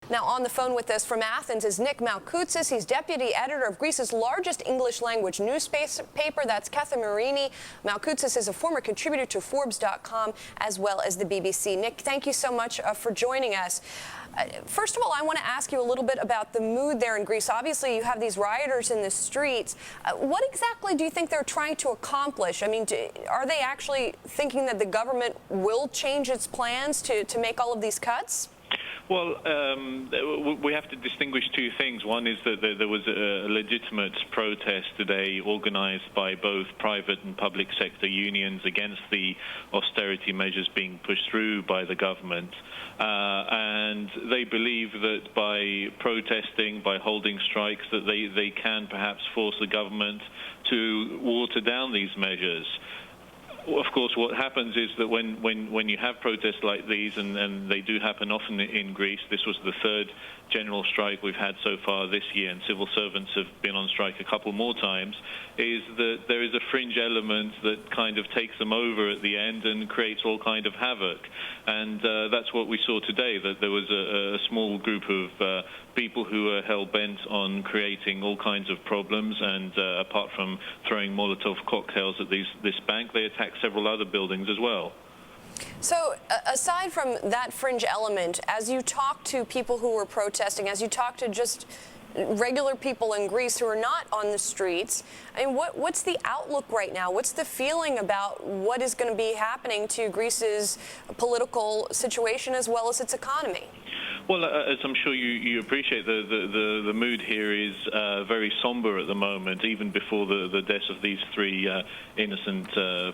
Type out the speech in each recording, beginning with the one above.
Now on the phone with us from Athens is Nick Malkoutzis. He's deputy editor of Greece's largest English language newspaper, that's Kathimerini. Malkoutzis is a former contributor to Forbes.com as well as the BBC. Nick, thank you so much for joining us. First of all, I want to ask you a little bit about the mood there in Greece. Obviously, you have these rioters in the streets. What exactly do you think they're trying to accomplish? I mean, are they actually thinking that the government will change its plans to make all of these cuts? Well, we have to distinguish two things. One is that there was a legitimate protest today organized by both private and public sector unions against the austerity measures being pushed through by the government. And they believe that by protesting, by holding strikes, that they can perhaps force the government to water down these measures. Of course, what happens is that when you have protests like these, and they do happen often in Greece, this was the third general strike we've had so far this year, and civil servants have been on strike a couple more times, is that there is a fringe element that kind of takes them over at the end and creates all kind of havoc. And that's what we saw today, that there was a small group of people who are hell-bent on creating all kinds of problems, and apart from throwing Molotov cocktails at this bank, they attacked several other buildings as well. So aside from that fringe element, as you talk to people who were protesting, as you talk to just regular people in Greece who are not on the streets, I mean, what's the outlook right now? What's the feeling about what is going to be happening to Greece's political situation as well as its economy? Well, as I'm sure you appreciate, the mood here is very somber at the moment, even before the deaths of these three innocent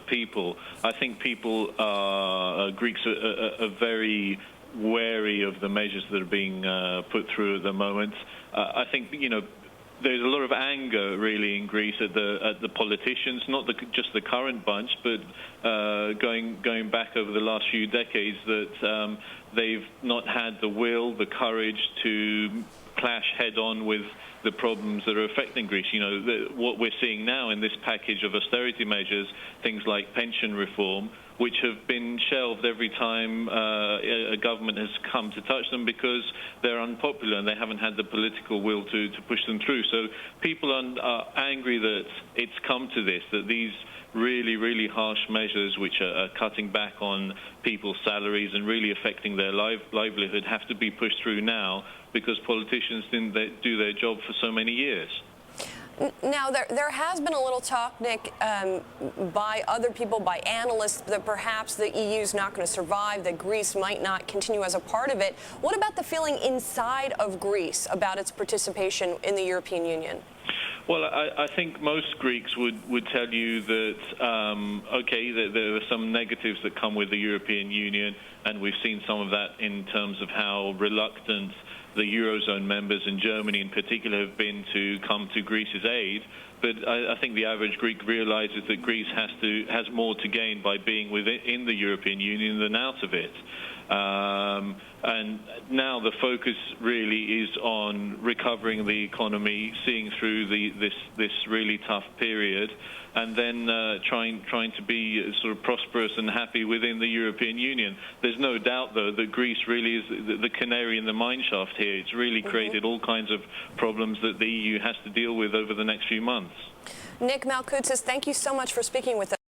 people. I think Greeks are very wary of the measures that are being put through at the moment. I think, there's a lot of anger, really, in Greece at the politicians, not just the current bunch, but going back over the last few decades, that they've not had the will, the courage to clash head-on with the problems that are affecting Greece. What we're seeing now in this package of austerity measures, things like pension reform, which have been shelved every time a government has come to touch them because they're unpopular and they haven't had the political will to push them through. So people are angry that it's come to this, that these really, really harsh measures which are cutting back on people's salaries and really affecting their livelihood have to be pushed through now because politicians didn't do their job for so many years. Now, there has been a little talk, Nick, by other people, by analysts, that perhaps the EU is not going to survive, that Greece might not continue as a part of it. What about the feeling inside of Greece about its participation in the European Union? Well, I think most Greeks would tell you that, okay, there are some negatives that come with the European Union, and we've seen some of that in terms of how reluctant the Eurozone members, and Germany in particular, have been to come to Greece's aid. But I think the average Greek realizes that Greece has more to gain by being in the European Union than out of it. And now the focus really is on recovering the economy, seeing through this really tough period, and then trying to be sort of prosperous and happy within the European Union. There's no doubt, though, that Greece really is the canary in the mine shaft here. It's really created all kinds of problems that the EU has to deal with over the next few months. Nick Malkoutzis, thank you so much for speaking with us.